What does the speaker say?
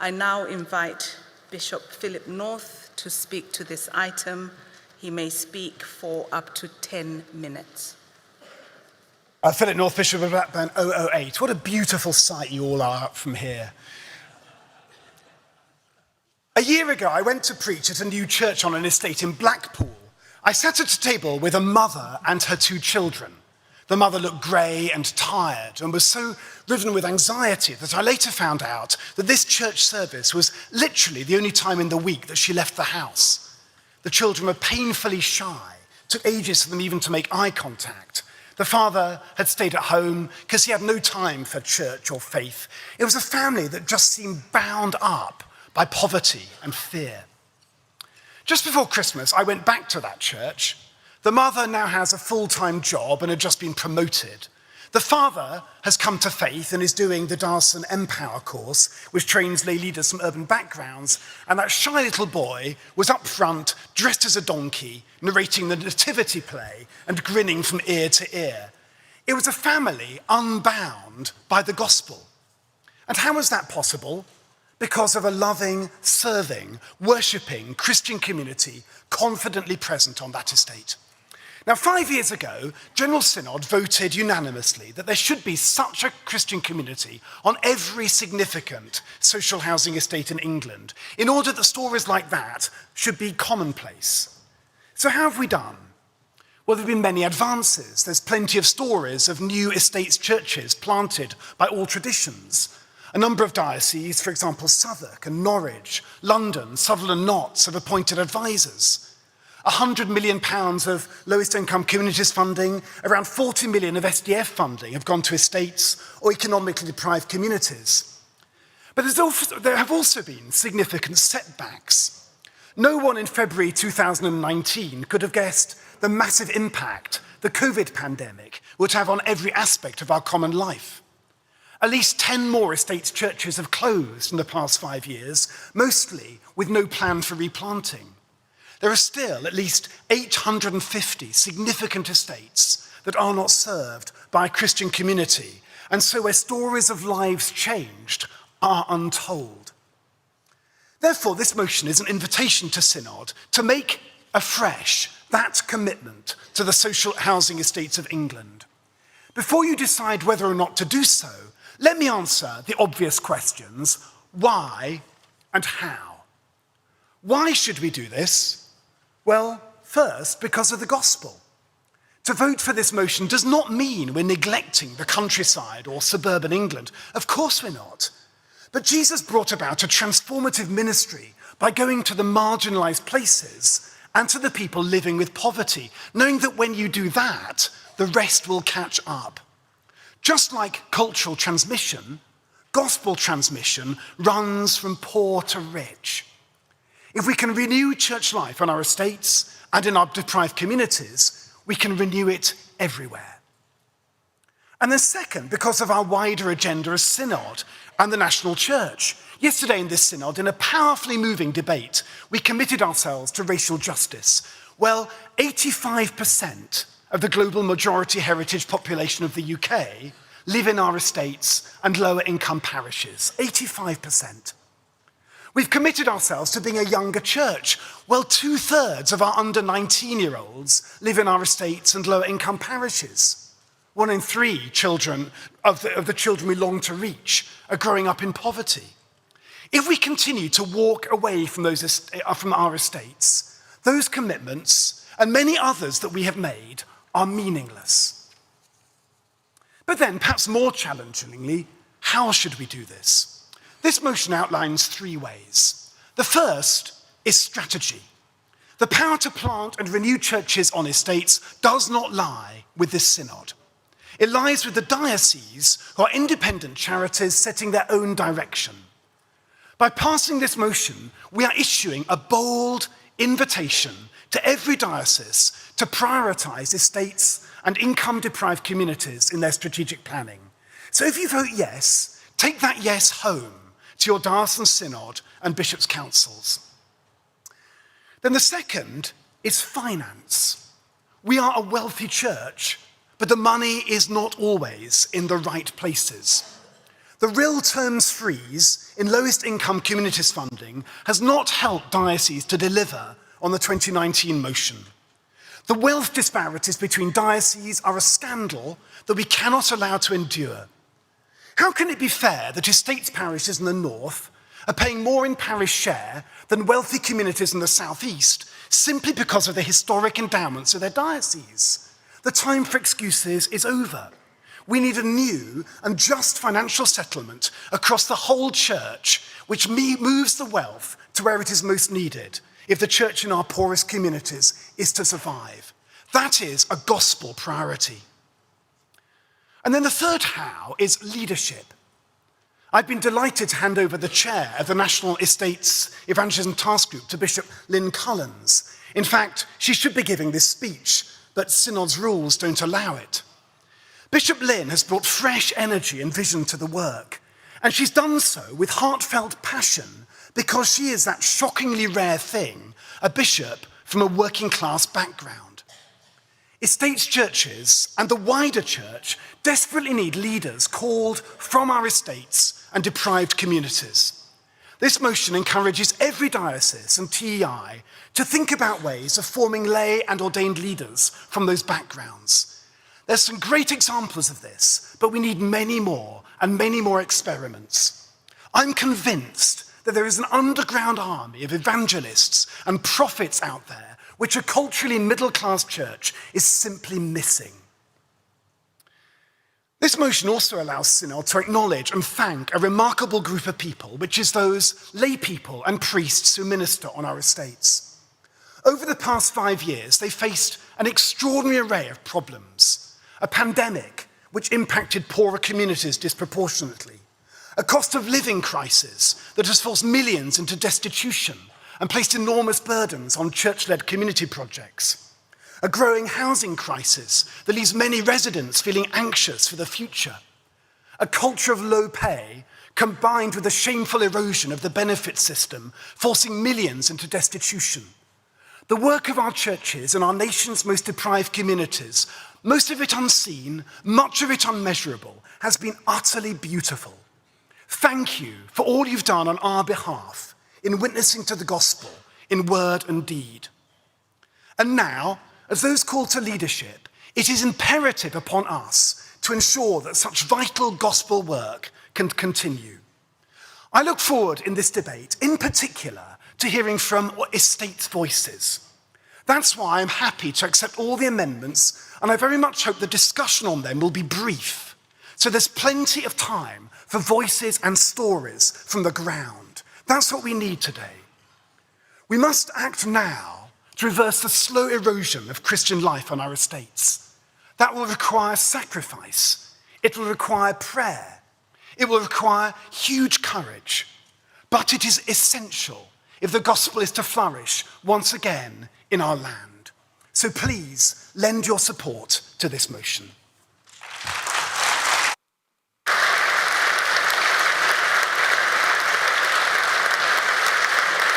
I now invite Bishop Philip North to speak to this item. He may speak for up to 10 minutes. Philip North, Bishop of Blackburn, 008. What a beautiful sight you all are up from here. A year ago, I went to preach at a new church on an estate in Blackpool. I sat at a table with a mother and her 2 children. The mother looked grey and tired and was so riven with anxiety that I later found out that this church service was literally the only time in the week that she left the house. The children were painfully shy. It took ages for them even to make eye contact. The father had stayed at home because he had no time for church or faith. It was a family that just seemed bound up by poverty and fear. Just before Christmas, I went back to that church. The mother now has a full-time job and had just been promoted. The father has come to faith and is doing the Diocese Empower course, which trains lay leaders from urban backgrounds, and that shy little boy was up front, dressed as a donkey, narrating the nativity play and grinning from ear to ear. It was a family unbound by the gospel. And how was that possible? Because of a loving, serving, worshipping Christian community confidently present on that estate. Now, 5 years ago, General Synod voted unanimously that there should be such a Christian community on every significant social housing estate in England, in order that stories like that should be commonplace. So how have we done? Well, there have been many advances. There's plenty of stories of new estates churches planted by all traditions. A number of dioceses, for example, Southwark and Norwich, London, Sutherland Notts, have appointed advisors. £100 million of lowest income communities funding, around 40 million of SDF funding have gone to estates or economically deprived communities. But there have also been significant setbacks. No one in February 2019 could have guessed the massive impact the COVID pandemic would have on every aspect of our common life. At least 10 more estates churches have closed in the past 5 years, mostly with no plan for replanting. There are still at least 850 significant estates that are not served by a Christian community, and so where stories of lives changed are untold. Therefore, this motion is an invitation to Synod to make afresh that commitment to the social housing estates of England. Before you decide whether or not to do so, let me answer the obvious questions: why and how? Why should we do this? Well, first, because of the gospel. To vote for this motion does not mean we're neglecting the countryside or suburban England. Of course we're not. But Jesus brought about a transformative ministry by going to the marginalized places and to the people living with poverty, knowing that when you do that, the rest will catch up. Just like cultural transmission, gospel transmission runs from poor to rich. If we can renew church life on our estates and in our deprived communities, we can renew it everywhere. And then second, because of our wider agenda as Synod and the national church. Yesterday in this Synod, in a powerfully moving debate, we committed ourselves to racial justice. Well, 85% of the global majority heritage population of the UK live in our estates and lower income parishes, 85%. We've committed ourselves to being a younger church. Well, 2/3 of our under 19-year-olds live in our estates and lower income parishes. 1 in 3 children of the children we long to reach are growing up in poverty. If we continue to walk away from our estates, those commitments and many others that we have made are meaningless. But then, perhaps more challengingly, how should we do this? This motion outlines 3 ways. The first is strategy. The power to plant and renew churches on estates does not lie with this Synod. It lies with the Diocese, who are independent charities setting their own direction. By passing this motion, we are issuing a bold invitation to every diocese to prioritise estates and income-deprived communities in their strategic planning. So if you vote yes, take that yes home to your diocesan synod and bishops' councils. Then the second is finance. We are a wealthy church, but the money is not always in the right places. The real terms freeze in lowest income communities funding has not helped dioceses to deliver on the 2019 motion. The wealth disparities between dioceses are a scandal that we cannot allow to endure. How can it be fair that estates parishes in the north are paying more in parish share than wealthy communities in the southeast simply because of the historic endowments of their dioceses? The time for excuses is over. We need a new and just financial settlement across the whole church, which moves the wealth to where it is most needed if the church in our poorest communities is to survive. That is a gospel priority. And then the third how is leadership. I've been delighted to hand over the chair of the National Estates Evangelism Task Group to Bishop Lynn Collins. In fact, she should be giving this speech, but Synod's rules don't allow it. Bishop Lynn has brought fresh energy and vision to the work, and she's done so with heartfelt passion because she is that shockingly rare thing, a bishop from a working class background. Estates churches and the wider church desperately need leaders called from our estates and deprived communities. This motion encourages every diocese and TEI to think about ways of forming lay and ordained leaders from those backgrounds. There's some great examples of this, but we need many more and many more experiments. I'm convinced that there is an underground army of evangelists and prophets out there which a culturally middle-class church is simply missing. This motion also allows Synod to acknowledge and thank a remarkable group of people, which is those lay people and priests who minister on our estates. Over the past 5 years, they faced an extraordinary array of problems. A pandemic which impacted poorer communities disproportionately, a cost of living crisis that has forced millions into destitution and placed enormous burdens on church-led community projects, a growing housing crisis that leaves many residents feeling anxious for the future, a culture of low pay combined with the shameful erosion of the benefit system, forcing millions into destitution. The work of our churches and our nation's most deprived communities, most of it unseen, much of it unmeasurable, has been utterly beautiful. Thank you for all you've done on our behalf in witnessing to the gospel in word and deed. And now, as those called to leadership, it is imperative upon us to ensure that such vital gospel work can continue. I look forward in this debate, in particular, to hearing from estates voices. That's why I'm happy to accept all the amendments, and I very much hope the discussion on them will be brief, so there's plenty of time for voices and stories from the ground. That's what we need today. We must act now to reverse the slow erosion of Christian life on our estates. That will require sacrifice. It will require prayer. It will require huge courage. But it is essential if the gospel is to flourish once again in our land. So please lend your support to this motion.